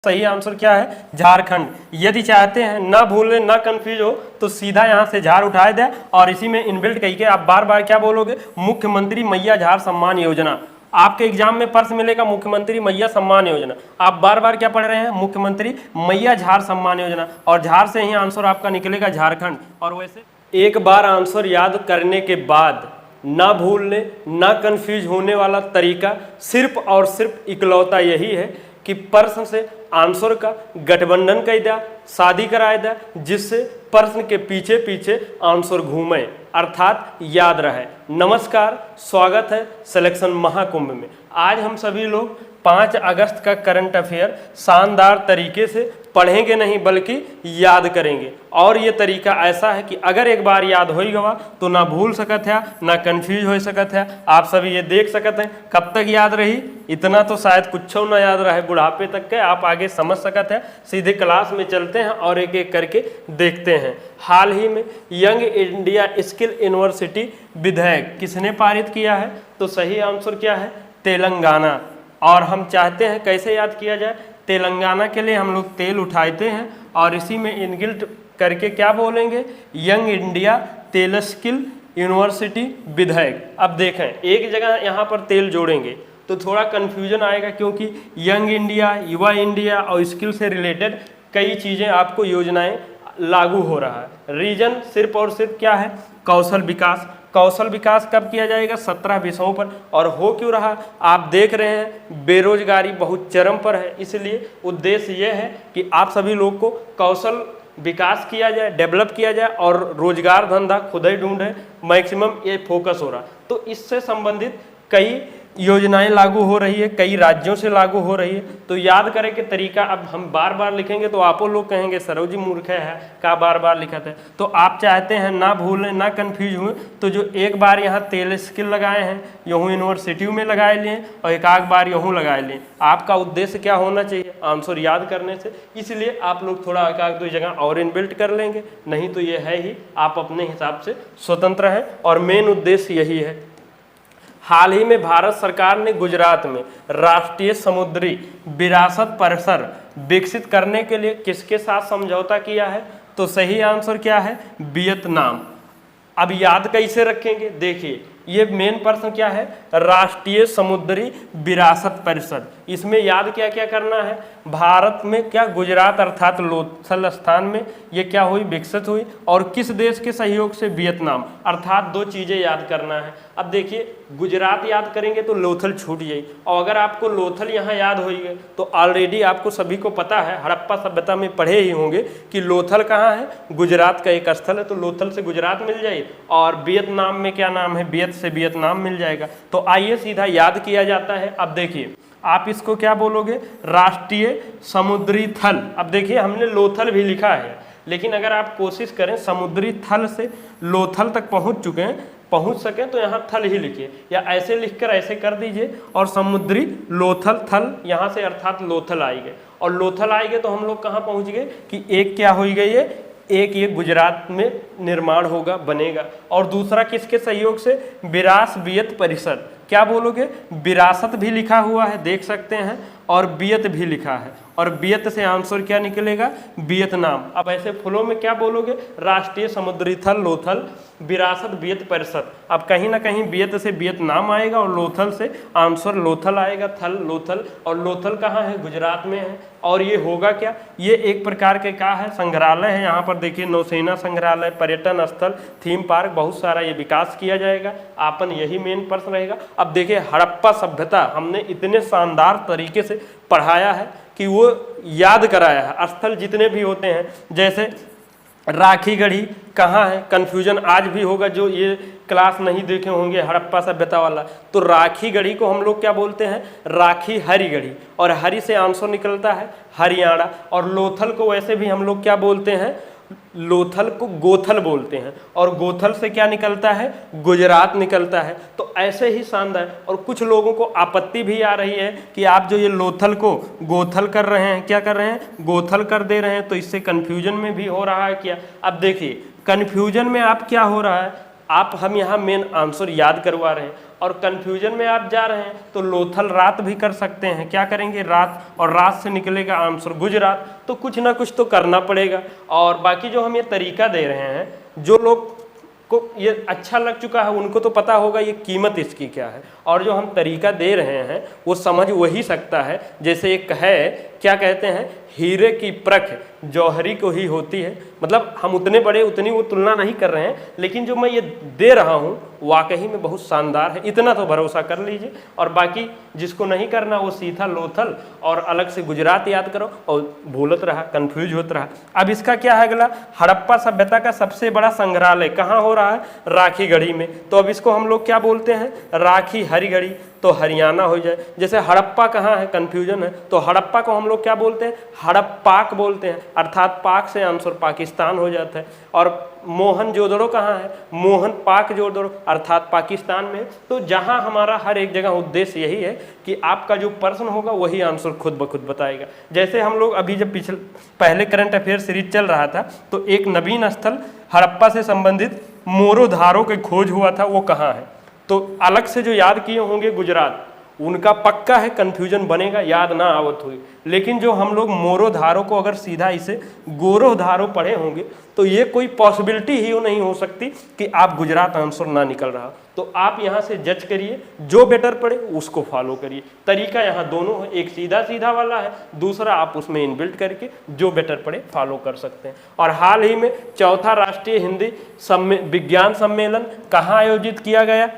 सही आंसर क्या है? झारखंड। यदि चाहते हैं ना भूलें ना कंफ्यूज हो तो सीधा यहाँ से झार उठाए दे और इसी में इनबिल्ट कही के आप बार बार क्या बोलोगे? मुख्यमंत्री मैया झार सम्मान योजना। आपके एग्जाम में प्रश्न मिलेगा मुख्यमंत्री मैया सम्मान योजना, आप बार बार क्या पढ़ रहे हैं? मुख्यमंत्री मैया झार सम्मान योजना, और झार से ही आंसर आपका निकलेगा झारखंड। और वैसे एक बार आंसर याद करने के बाद ना भूलने ना कंफ्यूज होने वाला तरीका सिर्फ और सिर्फ इकलौता यही है कि प्रश्न से आंसर का गठबंधन कर दिया, शादी कराया दिया, जिससे प्रश्न के पीछे पीछे आंसर घूमे, अर्थात याद रहे। नमस्कार, स्वागत है सिलेक्शन महाकुंभ में। आज हम सभी लोग 5 अगस्त का करंट अफेयर शानदार तरीके से पढ़ेंगे नहीं बल्कि याद करेंगे। और ये तरीका ऐसा है कि अगर एक बार याद हो गवा तो ना भूल सकत है ना कंफ्यूज हो सकत है। आप सभी ये देख सकत हैं कब तक याद रही, इतना तो शायद कुछ ना याद रहे, बुढ़ापे तक के आप आगे समझ सकत है। सीधे क्लास में चलते हैं और एक एक करके देखते हैं। हाल ही में यंग इंडिया स्किल यूनिवर्सिटी विधेयक किसने पारित किया है? तो सही आंसर क्या है? तेलंगाना। और हम चाहते हैं कैसे याद किया जाए? तेलंगाना के लिए हम लोग तेल उठाते हैं और इसी में इनगिल्ट करके क्या बोलेंगे? यंग इंडिया तेल स्किल यूनिवर्सिटी विधेयक। अब देखें एक जगह यहाँ पर तेल जोड़ेंगे तो थोड़ा कन्फ्यूजन आएगा, क्योंकि यंग इंडिया, युवा इंडिया और स्किल से रिलेटेड कई चीज़ें आपको योजनाएं लागू हो रहा है। रीजन सिर्फ और सिर्फ क्या है? कौशल विकास। कौशल विकास कब किया जाएगा? 17 विषयों पर। और हो क्यों रहा? आप देख रहे हैं बेरोजगारी बहुत चरम पर है, इसलिए उद्देश्य यह है कि आप सभी लोग को कौशल विकास किया जाए, डेवलप किया जाए और रोजगार धंधा खुद ही ढूंढे, मैक्सिमम ये फोकस हो रहा। तो इससे संबंधित कई योजनाएं लागू हो रही है, कई राज्यों से लागू हो रही है। तो याद करें कि तरीका अब हम बार बार लिखेंगे तो आप लोग कहेंगे सरोजी मूर्ख है का बार बार लिखा था। तो आप चाहते हैं ना भूलें ना कंफ्यूज हुए तो जो एक बार यहाँ तेल स्किल लगाए हैं यूँ यूनिवर्सिटियों में लगाए लिए और एक आध बार यूँ लगाए लिए। आपका उद्देश्य क्या होना चाहिए? आंसर याद करने से। इसलिए आप लोग थोड़ा एक आध दो जगह और इनबिल्ट कर लेंगे, नहीं तो ये है ही आप अपने हिसाब से स्वतंत्र हैं और मेन उद्देश्य यही है। हाल ही में भारत सरकार ने गुजरात में राष्ट्रीय समुद्री विरासत परिसर विकसित करने के लिए किसके साथ समझौता किया है? तो सही आंसर क्या है? वियतनाम। अब याद कैसे रखेंगे? देखिए ये मेन प्रश्न क्या है? राष्ट्रीय समुद्री विरासत परिषद। इसमें याद क्या क्या करना है? भारत में क्या गुजरात अर्थात लोथल स्थान में ये क्या हुई? विकसित हुई। और किस देश के सहयोग से? वियतनाम। अर्थात 2 चीज़ें याद करना है। अब देखिए गुजरात याद करेंगे तो लोथल छूट जाए, और अगर आपको लोथल यहाँ याद हो गए तो ऑलरेडी आपको सभी को पता है, हड़प्पा सभ्यता में पढ़े ही होंगे कि लोथल कहाँ है? गुजरात का एक स्थल है। तो लोथल से गुजरात मिल जाए और वियतनाम में क्या नाम है? वियत से वियतनाम मिल जाएगा। तो आइए सीधा याद किया जाता है। अब देखिए आप इसको क्या बोलोगे? राष्ट्रीय समुद्री थल। अब देखिए हमने लोथल भी लिखा है, लेकिन अगर आप कोशिश करें समुद्री थल से लोथल तक पहुंच सकें तो यहाँ थल ही लिखिए, या ऐसे लिखकर ऐसे कर दीजिए और समुद्री लोथल थल यहाँ से अर्थात लोथल आएंगे। और लोथल आएंगे तो हम लोग कहाँ पहुँच गए कि एक क्या हो गई है? एक ये गुजरात में निर्माण होगा, बनेगा। और दूसरा किसके सहयोग से? विरासत परिषद। क्या बोलोगे? विरासत भी लिखा हुआ है देख सकते हैं, और वियत भी लिखा है, और वियत से आंसर क्या निकलेगा? वियतनाम। अब ऐसे फुलों में क्या बोलोगे? राष्ट्रीय समुद्री थल लोथल विरासत वियत परिषद। अब कहीं ना कहीं वियत से वियतनाम आएगा और लोथल से आंसर लोथल आएगा, थल लोथल। और लोथल कहाँ है? गुजरात में है। और ये होगा क्या? ये एक प्रकार के क्या है? संग्रहालय है। यहाँ पर देखिए नौसेना संग्रहालय, पर्यटन स्थल, थीम पार्क, बहुत सारा ये विकास किया जाएगा। आपन यही मेन प्रश्न रहेगा। अब देखिए हड़प्पा सभ्यता हमने इतने शानदार तरीके से पढ़ाया है कि वो याद कराया है। स्थल जितने भी होते हैं, जैसे राखी गढ़ी कहाँ है? कन्फ्यूजन आज भी होगा जो ये क्लास नहीं देखे होंगे हड़प्पा सभ्यता वाला। तो राखी गढ़ी को हम लोग क्या बोलते हैं? राखी हरी गढ़ी, और हरी से आंसर निकलता है हरियाणा। और लोथल को वैसे भी हम लोग क्या बोलते हैं? लोथल को गोथल बोलते हैं, और गोथल से क्या निकलता है? गुजरात निकलता है। तो ऐसे ही शानदार। और कुछ लोगों को आपत्ति भी आ रही है कि आप जो ये लोथल को गोथल कर रहे हैं, क्या कर रहे हैं? गोथल कर दे रहे हैं, तो इससे कन्फ्यूजन में भी हो रहा है क्या? अब देखिए कन्फ्यूजन में आप क्या हो रहा है? हम यहाँ मेन आंसर याद करवा रहे हैं और कंफ्यूजन में आप जा रहे हैं तो लोथल रात भी कर सकते हैं। क्या करेंगे? रात, और रात से निकलेगा आंसर गुजरात। तो कुछ ना कुछ तो करना पड़ेगा। और बाकी जो हम ये तरीका दे रहे हैं, जो लोग को ये अच्छा लग चुका है उनको तो पता होगा ये कीमत इसकी क्या है, और जो हम तरीका दे रहे हैं वो समझ वही सकता है। जैसे एक है, क्या कहते हैं, हीरे की परख जौहरी को ही होती है। मतलब हम उतने बड़े उतनी वो तुलना नहीं कर रहे हैं, लेकिन जो मैं ये दे रहा हूँ वाकई में बहुत शानदार है, इतना तो भरोसा कर लीजिए। और बाकी जिसको नहीं करना वो सीधा लोथल और अलग से गुजरात याद करो और भूलत रहा, कंफ्यूज होता रहा। अब इसका क्या है अगला? हड़प्पा सभ्यता का सबसे बड़ा संग्रहालय कहाँ हो रहा है? राखीगढ़ी में। तो अब इसको हम लोग क्या बोलते हैं? राखी हरिगढ़ी, तो हरियाणा हो जाए। जैसे हड़प्पा कहाँ है, कंफ्यूजन है, तो हड़प्पा को हम लोग क्या बोलते हैं? हड़प्पाक बोलते हैं, अर्थात पाक से आंसर पाकिस्तान हो जाता है। और मोहनजोदड़ो कहाँ है? मोहन पाक जोदड़ो, अर्थात पाकिस्तान में। तो जहाँ हमारा हर एक जगह उद्देश्य यही है कि आपका जो प्रश्न होगा वही आंसर खुद ब खुद बताएगा। जैसे हम लोग अभी जब पहले करंट अफेयर सीरीज चल रहा था तो एक नवीन स्थल हड़प्पा से संबंधित मोरोधारो की खोज हुआ था, वो कहाँ है? तो अलग से जो याद किए होंगे गुजरात, उनका पक्का है कंफ्यूजन बनेगा, याद ना आवत हुई। लेकिन जो हम लोग मोरोधारो को अगर सीधा इसे गोरोधारो पढ़े होंगे तो ये कोई पॉसिबिलिटी ही नहीं हो सकती कि आप गुजरात आंसर ना निकल रहा। तो आप यहाँ से जज करिए, जो बेटर पड़े उसको फॉलो करिए। तरीका यहाँ दोनों है, एक सीधा सीधा वाला है, दूसरा आप उसमें इनबिल्ट करके जो बेटर पड़े फॉलो कर सकते हैं। और हाल ही में चौथा राष्ट्रीय हिंदी विज्ञान सम्मेलन कहाँ आयोजित किया गया?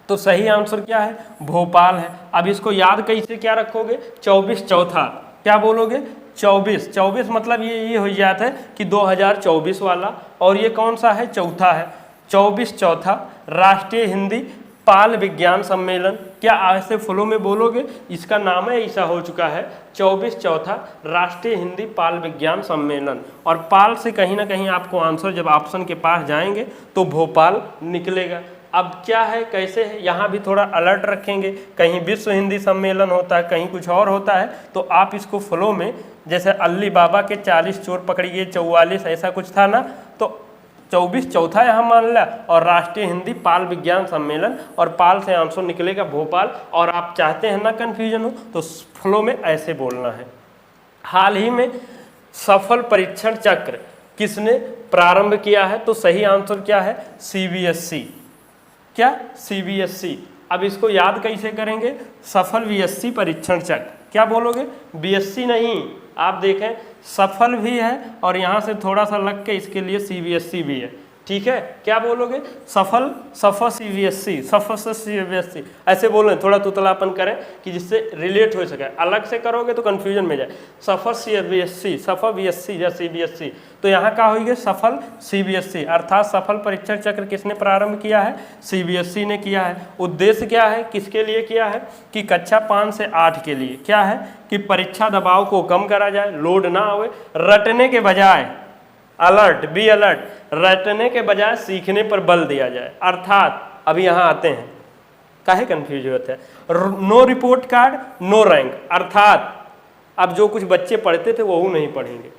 तो सही आंसर क्या है? भोपाल है। अब इसको याद कैसे क्या रखोगे? 24 चौथा, क्या बोलोगे? 24 मतलब ये हो जाता है कि 2024 वाला, और ये कौन सा है? चौथा है। 24 चौथा राष्ट्रीय हिंदी पाल विज्ञान सम्मेलन, क्या ऐसे फ्लो में बोलोगे? इसका नाम है, ऐसा हो चुका है 24 चौथा राष्ट्रीय हिंदी पाल विज्ञान सम्मेलन। और पाल से कहीं ना कहीं आपको आंसर जब ऑप्शन के पास जाएंगे तो भोपाल निकलेगा। अब क्या है, कैसे है, यहाँ भी थोड़ा अलर्ट रखेंगे। कहीं विश्व हिंदी सम्मेलन होता है, कहीं कुछ और होता है, तो आप इसको फ्लो में, जैसे अल्ली बाबा के 40 चोर पकड़िए 44 ऐसा कुछ था ना, तो 24 चौथा यहाँ मान लिया, और राष्ट्रीय हिंदी पाल विज्ञान सम्मेलन, और पाल से आंसर निकलेगा भोपाल। और आप चाहते हैं ना कन्फ्यूजन हो तो फ्लो में ऐसे बोलना है। हाल ही में सफल परीक्षण चक्र किसने प्रारंभ किया है? तो सही आंसर क्या है? CBSE। क्या? CBSE। अब इसको याद कैसे करेंगे? सफल VSC परीक्षण चक्र, क्या बोलोगे? BSC नहीं, आप देखें सफल भी है और यहाँ से थोड़ा सा लग के इसके लिए CBSE भी है, ठीक है? क्या बोलोगे? सफल CBSE ऐसे बोलो, थोड़ा तुतलापन करें कि जिससे रिलेट हो सके। अलग से करोगे तो कंफ्यूजन में जाए। सफल CBSE, सफल VSC या CBSE, तो यहाँ क्या होगी? सफल CBSE, अर्थात सफल परीक्षण चक्र किसने प्रारंभ किया है? CBSE ने किया है। उद्देश्य क्या है, किसके लिए किया है? कि कक्षा 5 से 8 के लिए। क्या है? कि परीक्षा दबाव को कम करा जाए, लोड ना आवे, रटने के बजाय अलर्ट, बी अलर्ट, रटने के बजाय सीखने पर बल दिया जाए। अर्थात अब यहाँ आते हैं, काहे कंफ्यूज होते हैं? No report card no rank, अर्थात अब जो कुछ बच्चे पढ़ते थे वो नहीं पढ़ेंगे,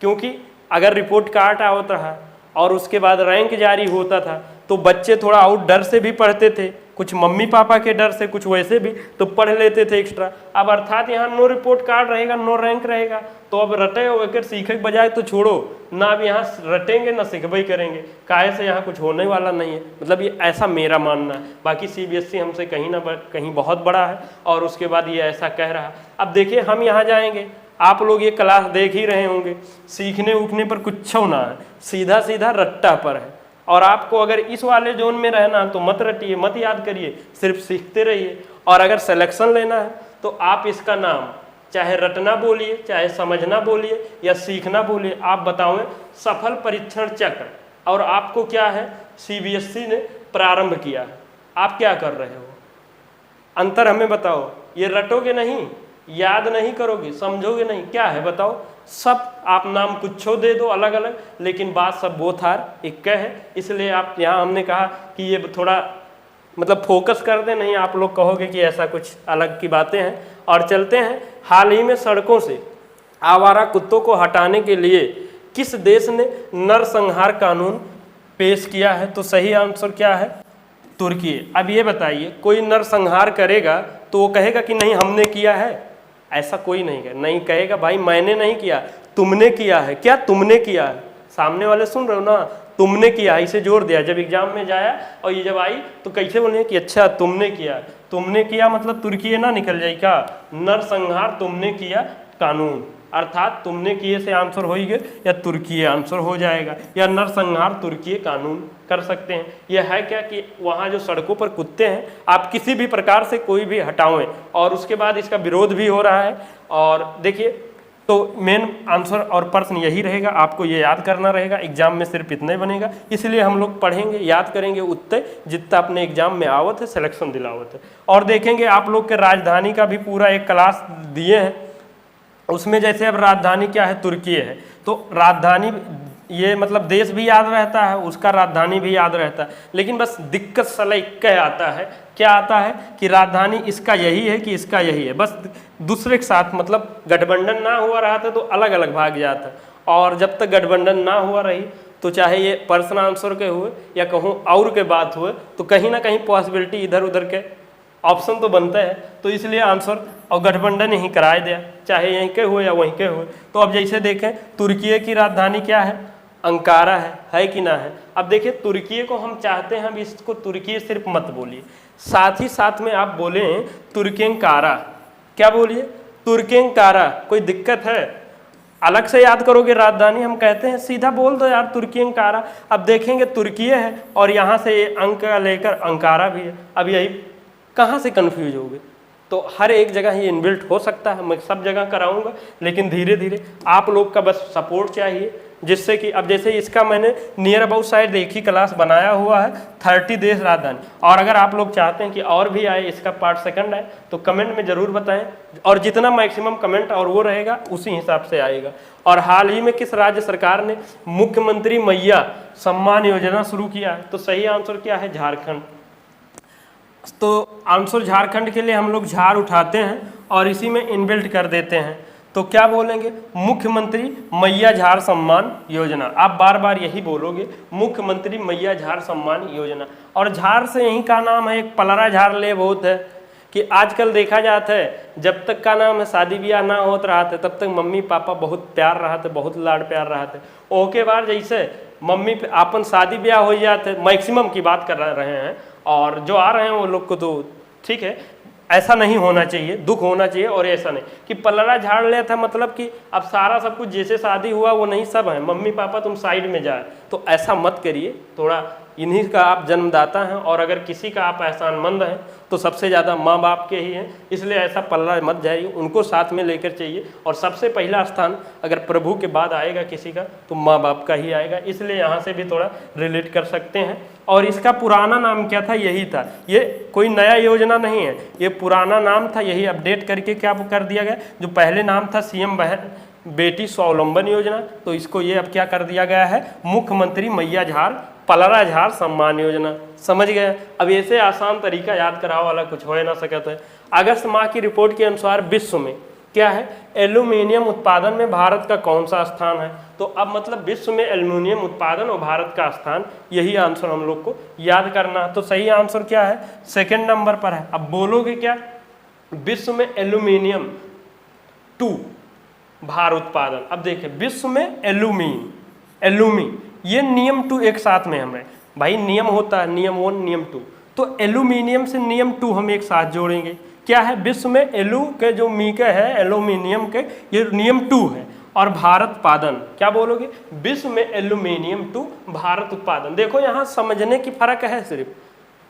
क्योंकि अगर रिपोर्ट कार्ड आवत रहा और उसके बाद रैंक जारी होता था तो बच्चे थोड़ा और डर से भी पढ़ते थे, कुछ मम्मी पापा के डर से, कुछ वैसे भी तो पढ़ लेते थे एक्स्ट्रा। अब अर्थात यहाँ नो रिपोर्ट कार्ड रहेगा, नो रैंक रहेगा, तो अब रटे होकर सीखे के बजाय तो छोड़ो ना, अब यहाँ रटेंगे ना सीखबे करेंगे, काहे से यहाँ कुछ होने वाला नहीं है। मतलब ये ऐसा मेरा मानना है। बाकी CBSE हमसे कहीं ना कहीं बहुत बड़ा है और उसके बाद ये ऐसा कह रहा। अब देखिए हम यहाँ जाएंगे, आप लोग ये क्लास देख ही रहे होंगे, सीखने उठने पर कुछ ना है, सीधा सीधा रट्टा पर है। और आपको अगर इस वाले जोन में रहना तो मत रटिए, मत याद करिए, सिर्फ सीखते रहिए। और अगर सिलेक्शन लेना है तो आप इसका नाम चाहे रटना बोलिए, चाहे समझना बोलिए या सीखना बोलिए, आप बताओ सफल परीक्षण चक्र, और आपको क्या है? CBSE ने प्रारंभ किया है। आप क्या कर रहे हो? अंतर हमें बताओ। ये रटोगे नहीं, याद नहीं करोगे, समझोगे नहीं, क्या है बताओ? सब आप नाम कुछ दे दो अलग अलग, लेकिन बात सब बोथ आर एक है। इसलिए आप यहाँ हमने कहा कि ये थोड़ा मतलब फोकस कर दे, नहीं आप लोग कहोगे कि ऐसा कुछ अलग की बातें हैं। और चलते हैं, हाल ही में सड़कों से आवारा कुत्तों को हटाने के लिए किस देश ने नरसंहार कानून पेश किया है। तो सही आंसर क्या है? तुर्की। अब ये बताइए, कोई नरसंहार करेगा तो वो कहेगा कि नहीं हमने किया है? ऐसा कोई नहीं कहेगा भाई मैंने नहीं किया, तुमने किया है। क्या तुमने किया है? सामने वाले सुन रहे हो ना, तुमने किया, इसे जोर दिया। जब एग्जाम में जाया और ये जब आई तो कैसे बोले कि अच्छा तुमने किया। तुमने किया मतलब तुर्की ना निकल जाए क्या? नरसंहार तुमने किया कानून, अर्थात तुमने किए से आंसर हो ही गए, या तुर्की आंसर हो जाएगा, या नरसंहार तुर्की कानून कर सकते हैं। यह है क्या कि वहाँ जो सड़कों पर कुत्ते हैं आप किसी भी प्रकार से कोई भी हटावें, और उसके बाद इसका विरोध भी हो रहा है। और देखिए तो मेन आंसर और प्रश्न यही रहेगा, आपको ये याद करना रहेगा। एग्जाम में सिर्फ इतना ही बनेगा, इसलिए हम लोग पढ़ेंगे, याद करेंगे उतने जितना अपने एग्जाम में आवत है, सिलेक्शन दिलावत है। और देखेंगे आप लोग के राजधानी का भी पूरा एक क्लास दिए हैं, उसमें जैसे अब राजधानी क्या है? तुर्की है, तो राजधानी ये मतलब देश भी याद रहता है, उसका राजधानी भी याद रहता है। लेकिन बस दिक्कत सलाई क्या आता है, क्या आता है कि राजधानी इसका यही है कि इसका यही है, बस दूसरे के साथ मतलब गठबंधन ना हुआ रहा था तो अलग अलग भाग जाता। और जब तक गठबंधन ना हुआ रही तो चाहे ये पर्सन आंसर के हुए या कहूँ और के बात हुए, तो कहीं ना कहीं पॉसिबिलिटी इधर उधर के ऑप्शन तो बनते हैं। तो इसलिए आंसर और गठबंधन ही कराए दिया, चाहे यहीं के हुए या वहीं के हुए। तो अब जैसे देखें तुर्की की राजधानी क्या है? अंकारा है कि ना है? अब देखिए तुर्की को हम चाहते हैं, अब इसको तुर्की सिर्फ मत बोलिए, साथ ही साथ में आप बोले तुर्केंकारा। क्या बोलिए? तुर्केंकारा। कोई दिक्कत है? अलग से याद करोगे राजधानी, हम कहते हैं सीधा बोल दो यार तुर्केंकारा। अब देखेंगे तुर्की है और यहाँ से अंक लेकर अंकारा भी है। अब यही कहाँ से कन्फ्यूज होगे? तो हर एक जगह ये इनबिल्ट हो सकता है, मैं सब जगह कराऊंगा, लेकिन धीरे धीरे आप लोग का बस सपोर्ट चाहिए, जिससे कि अब जैसे इसका मैंने नियर अबाउट साइड एक ही क्लास बनाया हुआ है 30 देश राजधानी। और अगर आप लोग चाहते हैं कि और भी आए, इसका पार्ट सेकंड आए, तो कमेंट में ज़रूर बताएं, और जितना मैक्सिमम कमेंट और वो रहेगा उसी हिसाब से आएगा। और हाल ही में किस राज्य सरकार ने मुख्यमंत्री मैया सम्मान योजना शुरू किया है? तो सही आंसर क्या है? झारखंड। तो आंसर झारखंड के लिए हम लोग झार उठाते हैं और इसी में इनबिल्ट कर देते हैं। तो क्या बोलेंगे? मुख्यमंत्री मैया झार सम्मान योजना। आप बार बार यही बोलोगे, मुख्यमंत्री मैया झार सम्मान योजना। और झार से यही का नाम है, एक पलरा झार ले बहुत है कि आजकल देखा जाता है जब तक का नाम है शादी ब्याह ना होत रहा था तब तक मम्मी पापा बहुत प्यार रहा थे, बहुत लाड प्यार रहा थे। ओके बार जैसे मम्मी अपन शादी ब्याह हो जाते, मैक्सिमम की बात कर रहे हैं, और जो आ रहे हैं वो लोग को तो ठीक है, ऐसा नहीं होना चाहिए, दुख होना चाहिए। और ऐसा नहीं कि पलड़ा झाड़ लिया था मतलब कि अब सारा सब कुछ जैसे शादी हुआ वो नहीं सब है, मम्मी पापा तुम साइड में जाए, तो ऐसा मत करिए। थोड़ा इन्हीं का आप जन्मदाता हैं, और अगर किसी का आप एहसानमंद हैं तो सबसे ज़्यादा माँ बाप के ही हैं, इसलिए ऐसा पल्ला मत जाइए, उनको साथ में लेकर चाहिए। और सबसे पहला स्थान अगर प्रभु के बाद आएगा किसी का तो माँ बाप का ही आएगा, इसलिए यहाँ से भी थोड़ा रिलेट कर सकते हैं। और इसका पुराना नाम क्या था? यही था, ये कोई नया योजना नहीं है, ये पुराना नाम था, यही अपडेट करके क्या कर दिया गया। जो पहले नाम था सीएम बहन बेटी स्वावलंबन योजना, तो इसको ये अब क्या कर दिया गया है? मुख्यमंत्री मैया झार पलरा झार सम्मान योजना। समझ गए? अब ऐसे आसान तरीका याद कराओ वाला कुछ हो ना सकता है। अगस्त माह की रिपोर्ट के अनुसार विश्व में क्या है? एल्यूमिनियम उत्पादन में भारत का कौन सा स्थान है? तो अब मतलब विश्व में एल्यूमिनियम उत्पादन और भारत का स्थान, यही आंसर हम लोग को याद करना है। तो सही आंसर क्या है? सेकंड नंबर पर है। अब बोलोगे क्या? विश्व में एल्यूमिनियम 2 भार उत्पादन। अब देखिए विश्व में एल्यूमी ये नियम 2 एक साथ में हमें भाई नियम होता है, नियम 1 नियम 2, तो एल्यूमिनियम से नियम 2 हम एक साथ जोड़ेंगे। क्या है? विश्व में एलू के जो मी के है एल्यूमिनियम के, ये नियम 2 है। और भारत उत्पादन क्या बोलोगे? विश्व में एल्यूमिनियम 2 भारत उत्पादन। देखो यहाँ समझने की फर्क है सिर्फ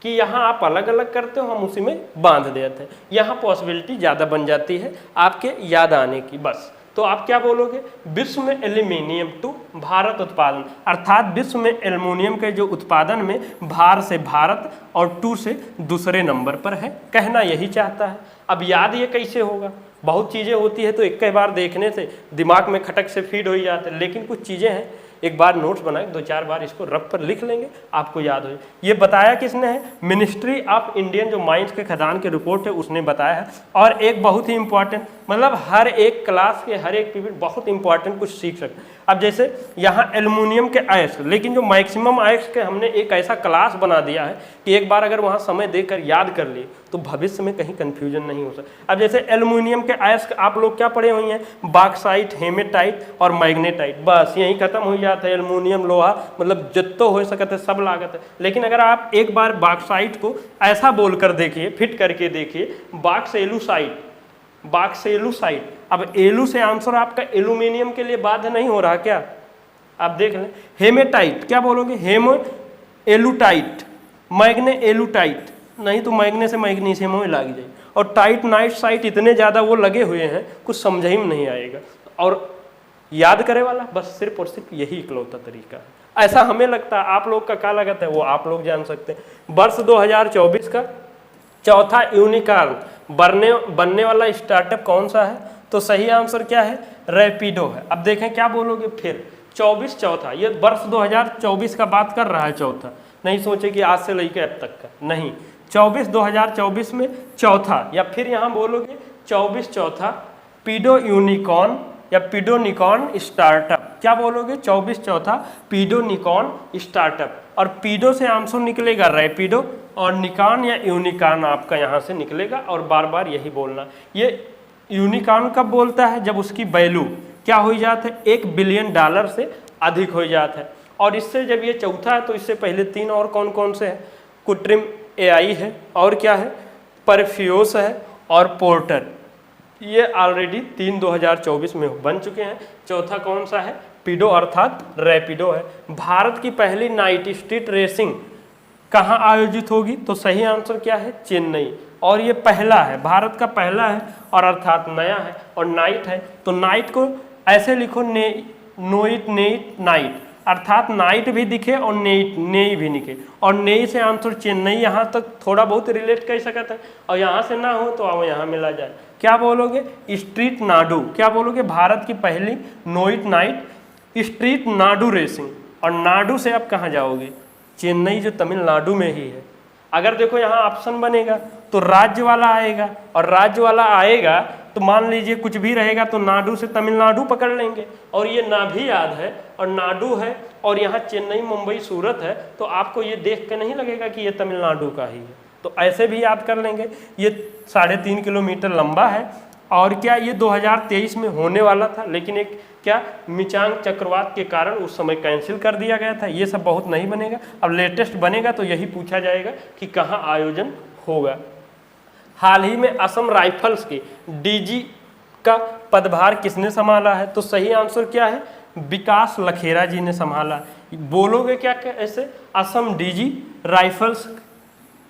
कि यहाँ आप अलग अलग करते हो, हम उसी में बांध देते हैं, यहाँ पॉसिबिलिटी ज़्यादा बन जाती है आपके याद आने की। बस तो आप क्या बोलोगे? विश्व में एल्यूमिनियम 2 भारत उत्पादन, अर्थात विश्व में एल्यूमिनियम के जो उत्पादन में भार से भारत और 2 से दूसरे नंबर पर है, कहना यही चाहता है। अब याद ये कैसे होगा? बहुत चीज़ें होती है तो एक बार देखने से दिमाग में खटक से फीड हो ही जाते हैं, लेकिन कुछ चीज़ें हैं एक बार नोट्स बना के 2-4 बार इसको रफ पर लिख लेंगे, आपको याद हो। ये बताया किसने है? मिनिस्ट्री ऑफ इंडियन जो माइंस के खदान के रिपोर्ट है उसने बताया है। और एक बहुत ही इंपॉर्टेंट, मतलब हर एक क्लास के हर एक पीरियड बहुत इंपॉर्टेंट कुछ सीख सकते। अब जैसे यहाँ एल्युमिनियम के अयस्क, लेकिन जो मैक्सिमम अयस्क के हमने एक ऐसा क्लास बना दिया है कि एक बार अगर वहाँ समय देकर याद कर लिए तो भविष्य में कहीं कंफ्यूजन नहीं हो सकता। अब जैसे एल्युमिनियम के अयस्क आप लोग क्या पढ़े हुए हैं? बॉक्साइट, हेमेटाइट और मैग्नेटाइट, बस यही खत्म हो जाता है। एल्युमिनियम लोहा मतलब जितो हो सकता है सब लागत है। लेकिन अगर आप एक बार बॉक्साइट को ऐसा बोल कर देखिए, फिट करके देखिए, बॉक्सेलुसाइट, बॉक्सेलुसाइट। अब एलू से आंसर आपका एल्यूमिनियम के लिए बाध्य नहीं हो रहा क्या? आप देख लें। हेमेटाइट क्या बोलोगे? हेमो एलुटाइट, मैग्ने एलुटाइट, नहीं तो मैग्ने से मैग्नीशियम में लग जाए। और टाइट नाइट साइट इतने ज़्यादा वो लगे हुए हैं कुछ समझ ही में नहीं आएगा। और याद करे वाला बस सिर्फ और सिर्फ यही इकलौता तरीका है। ऐसा हमें लगता है, आप लोग का क्या लगता है वो आप लोग जान सकते हैं। वर्ष 2024 का चौथा यूनिकॉर्न बनने वाला स्टार्टअप कौन सा है? तो सही आंसर क्या है? रैपिडो है। अब देखें क्या बोलोगे फिर। 24 चौथा, ये वर्ष 2024 का बात कर रहा है चौथा, नहीं सोचे कि आज से लेकर अब तक का, नहीं 2024 में चौथा। या फिर यहाँ बोलोगे 24 चौथा पीडो यूनिकॉर्न या पीडोनिकॉन स्टार्टअप। क्या बोलोगे? 24 चौथा पीडोनिकॉन स्टार्टअप। और पीडो से आंसर निकलेगा रैपिडो और निकॉन या यूनिकॉर्न आपका यहाँ से निकलेगा। और बार बार यही बोलना। ये यूनिकॉर्न कब बोलता है? जब उसकी वैल्यू क्या हो जाता है? $1 बिलियन से अधिक हो जाता है। और इससे जब ये चौथा है तो इससे पहले 3 और कौन कौन से हैं? कृत्रिम एआई है, और क्या है? परफ्यूस है और पोर्टर। ये ऑलरेडी 3 2024 में बन चुके हैं। चौथा कौन सा है? पीडो अर्थात रैपिडो है। भारत की पहली नाइट स्ट्रीट रेसिंग कहाँ आयोजित होगी? तो सही आंसर क्या है? चेन्नई। और ये पहला है, भारत का पहला है और अर्थात नया है। और नाइट है तो नाइट को ऐसे लिखो नोइट नेट नाइट, अर्थात नाइट भी दिखे और नेई भी दिखे। और नेई से आंसर चेन्नई, यहाँ तक थोड़ा बहुत रिलेट कर सकता है। और यहाँ से ना हो तो आओ यहाँ मिला जाए। क्या बोलोगे? स्ट्रीट नाडू। क्या बोलोगे? भारत की पहली नोइट नाइट स्ट्रीट नाडू रेसिंग। और नाडू से आप कहाँ जाओगे? चेन्नई जो तमिलनाडु में ही है। अगर देखो यहाँ ऑप्शन बनेगा तो राज्य वाला आएगा, और राज्य वाला आएगा तो मान लीजिए कुछ भी रहेगा तो नाडू से तमिलनाडु पकड़ लेंगे। और ये ना भी याद है और नाडू है और यहाँ चेन्नई मुंबई सूरत है तो आपको ये देख के नहीं लगेगा कि ये तमिलनाडु का ही है, तो ऐसे भी याद कर लेंगे। ये 3.5 किलोमीटर लंबा है। और क्या ये 2023 में होने वाला था, लेकिन एक क्या मिचांग चक्रवात के कारण उस समय कैंसिल कर दिया गया था। ये सब बहुत नहीं बनेगा। अब लेटेस्ट बनेगा तो यही पूछा जाएगा कि कहाँ आयोजन होगा। हाल ही में असम राइफल्स के डीजी का पदभार किसने संभाला है? तो सही आंसर क्या है? विकास लखेरा जी ने संभाला। बोलोगे क्या ऐसे? असम डीजी राइफल्स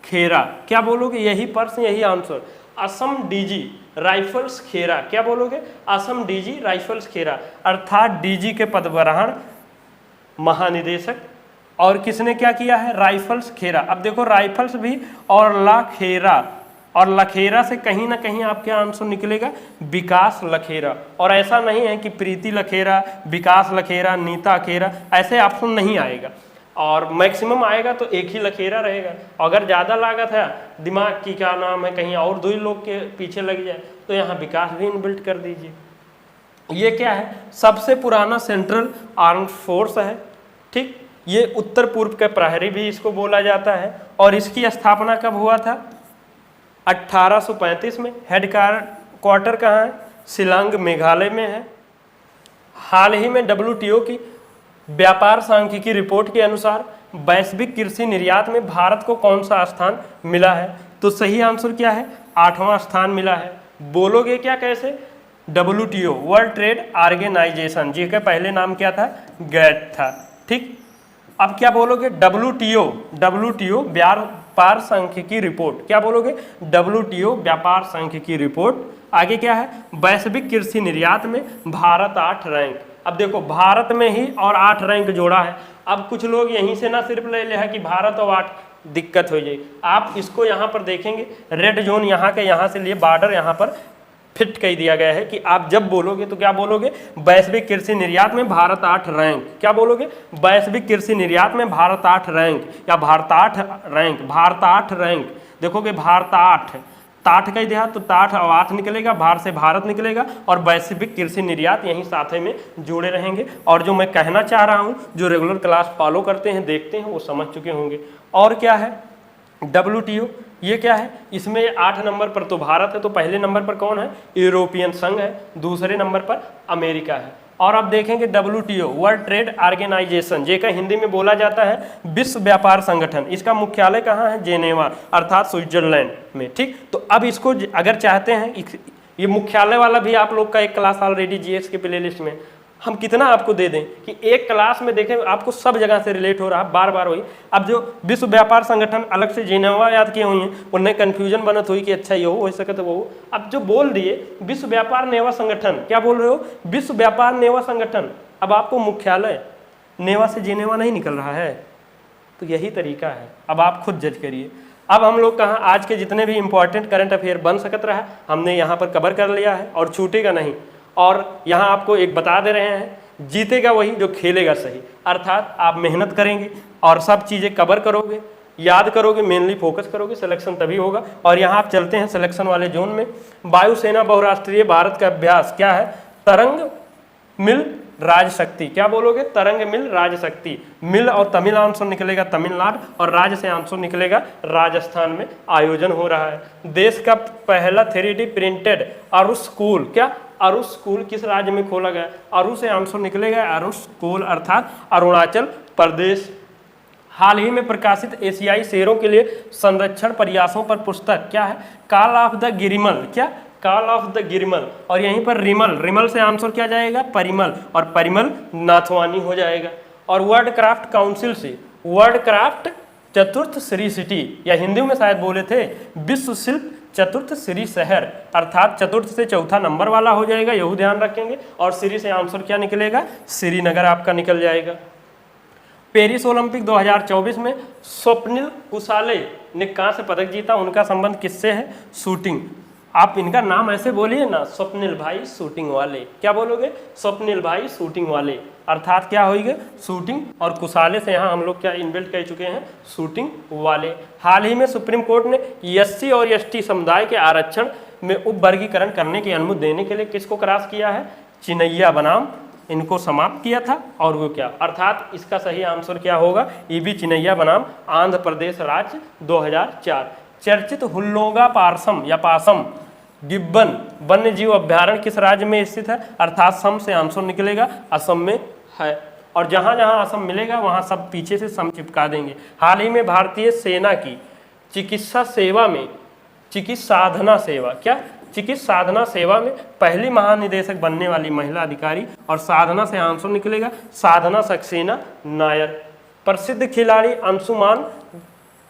खेरा। क्या बोलोगे? यही प्रश्न, यही आंसर। असम डीजी राइफल्स खेरा। क्या बोलोगे? असम डीजी राइफल्स खेरा, अर्थात डीजी के पदभार महानिदेशक। और किसने क्या किया है? राइफल्स खेरा। अब देखो राइफल्स भी और लखेरा, और लखेरा से कहीं ना कहीं आपके आंसर निकलेगा विकास लखेरा। और ऐसा नहीं है कि प्रीति लखेरा, विकास लखेरा, नीता खेरा, ऐसे ऑप्शन नहीं आएगा। और मैक्सिमम आएगा तो एक ही लखेरा रहेगा। अगर ज़्यादा लागत है, दिमाग की क्या नाम है, कहीं और 2 लोग के पीछे लग जाए तो यहाँ विकास भी इनबिल्ट कर दीजिए। ये क्या है? सबसे पुराना सेंट्रल आर्म फोर्स है। ठीक, ये उत्तर पूर्व के प्रहरी भी इसको बोला जाता है। और इसकी स्थापना कब हुआ था? 1835 में। हेड क्वार्टर कहाँ है? शिलांग मेघालय में है। हाल ही में WTO की व्यापार सांख्यिकी रिपोर्ट के अनुसार वैश्विक कृषि निर्यात में भारत को कौन सा स्थान मिला है? तो सही आंसर क्या है? 8वां स्थान मिला है। बोलोगे क्या कैसे? WTO वर्ल्ड ट्रेड ऑर्गेनाइजेशन, जिसका पहले नाम क्या था? गैट था। ठीक, अब क्या बोलोगे? WTO व्यापार सांख्यिकी रिपोर्ट। क्या बोलोगे? WTO व्यापार सांख्यिकी रिपोर्ट। आगे क्या है? वैश्विक कृषि निर्यात में भारत 8 रैंक। अब देखो भारत में ही और 8 रैंक जोड़ा है। अब कुछ लोग यहीं से ना सिर्फ ले है कि भारत और 8, दिक्कत हो जाएगी। आप इसको यहाँ पर देखेंगे, रेड जोन यहाँ के यहाँ से लिए बॉर्डर यहाँ पर फिट कह दिया गया है कि आप जब बोलोगे तो क्या बोलोगे, वैश्विक कृषि निर्यात में भारत 8 रैंक, क्या बोलोगे, वैश्विक कृषि निर्यात में भारत 8 रैंक, या भारत 8 रैंक, भारत 8 रैंक, देखोगे भारत 8, ताठ कह दिया तो ताठ और 8 निकलेगा, भार से भारत निकलेगा, और वैश्विक कृषि निर्यात यहीं साथे में जुड़े रहेंगे। और जो मैं कहना चाह रहा हूँ, जो रेगुलर क्लास फॉलो करते हैं, देखते हैं, वो समझ चुके होंगे। और क्या है WTO, ये क्या है, इसमें 8 नंबर पर तो भारत है, तो पहले नंबर पर कौन है, यूरोपियन संघ है, दूसरे नंबर पर अमेरिका है। और आप देखेंगे WTO वर्ल्ड ट्रेड ऑर्गेनाइजेशन, जेका हिंदी में बोला जाता है विश्व व्यापार संगठन, इसका मुख्यालय कहाँ है, जेनेवा अर्थात स्विट्जरलैंड में। ठीक, तो अब इसको अगर चाहते हैं, ये मुख्यालय वाला भी आप लोग का एक क्लास ऑलरेडी GS के प्लेलिस्ट में, हम कितना आपको दे दें कि एक क्लास में देखें आपको सब जगह से रिलेट हो रहा है, बार बार वही। अब जो विश्व व्यापार संगठन अलग से जेनेवा याद किए हुई हैं, उन्हें कन्फ्यूजन बनत हुई कि अच्छा ये हो सके तो वो, अब जो बोल दिए विश्व व्यापार नेवा संगठन, क्या बोल रहे हो, विश्व व्यापार नेवा संगठन, अब आपको मुख्यालय नेवा से जेनेवा नहीं निकल रहा है, तो यही तरीका है। अब आप खुद जज करिए। अब हम लोग कहाँ, आज के जितने भी इंपॉर्टेंट करंट अफेयर बन सकत रहा हमने यहाँ पर कवर कर लिया है, और छूटेगा नहीं। और यहाँ आपको एक बता दे रहे हैं, जीतेगा वही जो खेलेगा सही, अर्थात आप मेहनत करेंगे और सब चीज़ें कवर करोगे, याद करोगे, मेनली फोकस करोगे, सिलेक्शन तभी होगा। और यहाँ आप चलते हैं सिलेक्शन वाले जोन में। वायुसेना बहुराष्ट्रीय भारत का अभ्यास क्या है, तरंग मिल राज शक्ति, क्या बोलोगे, तरंग मिल राज शक्ति, मिल और तमिल आंसर निकलेगा तमिलनाडु, और राज से आंसर निकलेगा राजस्थान में आयोजन हो रहा है। देश का पहला 3D प्रिंटेड अरुष स्कूल, क्या अरुष स्कूल किस राज्य में खोला गया, अरुष से आंसर निकलेगा अरुष स्कूल अर्थात अरुणाचल प्रदेश। हाल ही में प्रकाशित एशियाई शेरों के लिए संरक्षण प्रयासों पर पुस्तक क्या है, कॉल ऑफ द गिरिमल, क्या कॉल ऑफ द गिरिमल, और यहीं पर रिमल, रिमल से आंसर क्या जाएगा, परिमल, और परिमल नाथवानी हो जाएगा। और वर्ल्ड क्राफ्ट काउंसिल से वर्ल्ड क्राफ्ट चतुर्थ श्री सिटी, या हिंदी में शायद बोले थे विश्व शिल्प चतुर्थ श्री शहर, अर्थात चतुर्थ से चौथा नंबर वाला हो जाएगा, यही ध्यान रखेंगे। और श्री से आंसर क्या निकलेगा, श्रीनगर आपका निकल जाएगा। पेरिस ओलंपिक 2024 में स्वप्निल कुसाले ने कांस्य पदक जीता, उनका संबंध किससे है, शूटिंग। आप इनका नाम ऐसे बोलिए ना, स्वप्निल भाई शूटिंग वाले, क्या बोलोगे, स्वप्निल भाई शूटिंग वाले, अर्थात क्या होगी, शूटिंग। और कुसाले से यहाँ हम लोग क्या इनबिल्ट कह चुके हैं, शूटिंग वाले। हाल ही में सुप्रीम कोर्ट ने SC और ST समुदाय के आरक्षण में उपवर्गीकरण करने की अनुमति देने के लिए किसको क्रॉस किया है, चिनैया बनाम, इनको समाप्त किया था। और वो क्या, अर्थात इसका सही आंसर क्या होगा, EB चिनैया बनाम आंध्र प्रदेश राज्य 2004। चर्चित हुल्लोंगा पारसम या पासम गिब्बन वन्य जीव अभ्यारण्य किस राज्य में स्थित है, अर्थात सम से आंसर निकलेगा असम में है। और जहां जहां असम मिलेगा वहां सब पीछे से सम चिपका देंगे। हाल ही में भारतीय सेना की चिकित्सा सेवा में चिकित्साधना सेवा, क्या चिकित्साधना सेवा में पहली महानिदेशक बनने वाली महिला अधिकारी, और साधना से आंसर निकलेगा साधना सक्सेना नायर। प्रसिद्ध खिलाड़ी अंशुमान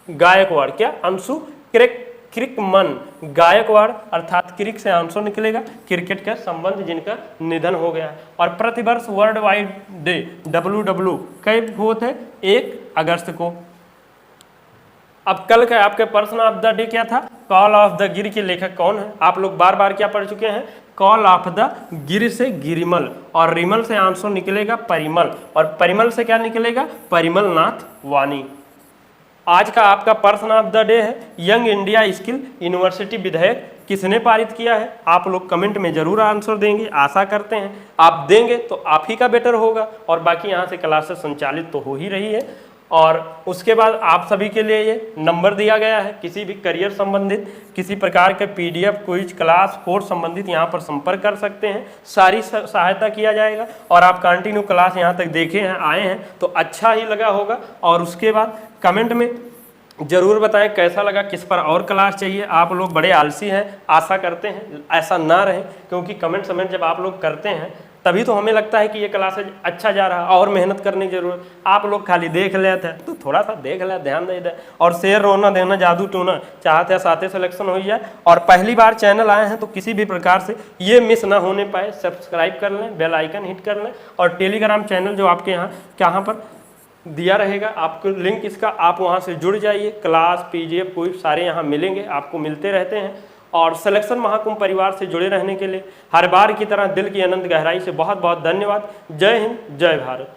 गायकवाड़, क्या अंशु क्रिकमन गायकवाड़, अर्थात क्रिक से आंसर निकलेगा क्रिकेट का संबंध जिनका निधन हो गया है। और प्रतिवर्ष वर्ल्ड वाइड डे WW कब होता है, 1 अगस्त को। अब कल का आपके पर्सन ऑफ द डे क्या था, कॉल ऑफ द गिर के लेखक कौन है, आप लोग बार बार क्या पढ़ चुके हैं, कॉल ऑफ द गिर से गिरिमल, और रिमल से आंसर निकलेगा परिमल, और परिमल से क्या निकलेगा, परिमल नाथ वानी। आज का आपका पर्सन ऑफ द डे है यंग इंडिया स्किल यूनिवर्सिटी विधेयक किसने पारित किया है, आप लोग कमेंट में जरूर आंसर देंगे, आशा करते हैं आप देंगे तो आप ही का बेटर होगा। और बाकी यहाँ से क्लासेस संचालित तो हो ही रही है। और उसके बाद आप सभी के लिए ये नंबर दिया गया है, किसी भी करियर संबंधित किसी प्रकार के PDF क्विज क्लास कोर्स संबंधित यहाँ पर संपर्क कर सकते हैं, सारी सहायता किया जाएगा। और आप कंटिन्यू क्लास यहाँ तक देखे हैं, आए हैं तो अच्छा ही लगा होगा। और उसके बाद कमेंट में जरूर बताएं कैसा लगा, किस पर और क्लास चाहिए। आप लोग बड़े आलसी हैं, आशा करते हैं ऐसा ना रहे, क्योंकि कमेंट जब आप लोग करते हैं तभी तो हमें लगता है कि ये क्लास अच्छा जा रहा है और मेहनत करने की जरूरत। आप लोग खाली देख लेते हैं तो थोड़ा सा देख ले, ध्यान दे दे, और शेयर रोना देना जादू टोना चाहते हैं साथे सिलेक्शन हो जाए। और पहली बार चैनल आए हैं तो किसी भी प्रकार से ये मिस ना होने पाए, सब्सक्राइब कर लें, बेल आइकन हिट कर लें। और टेलीग्राम चैनल जो आपके यहाँ पर दिया रहेगा आपको लिंक इसका, आप वहाँ से जुड़ जाइए। क्लास PDF कोई सारे यहाँ मिलेंगे, आपको मिलते रहते हैं। और सिलेक्शन महाकुंभ परिवार से जुड़े रहने के लिए हर बार की तरह दिल की अनंत गहराई से बहुत बहुत धन्यवाद। जय हिंद, जय भारत।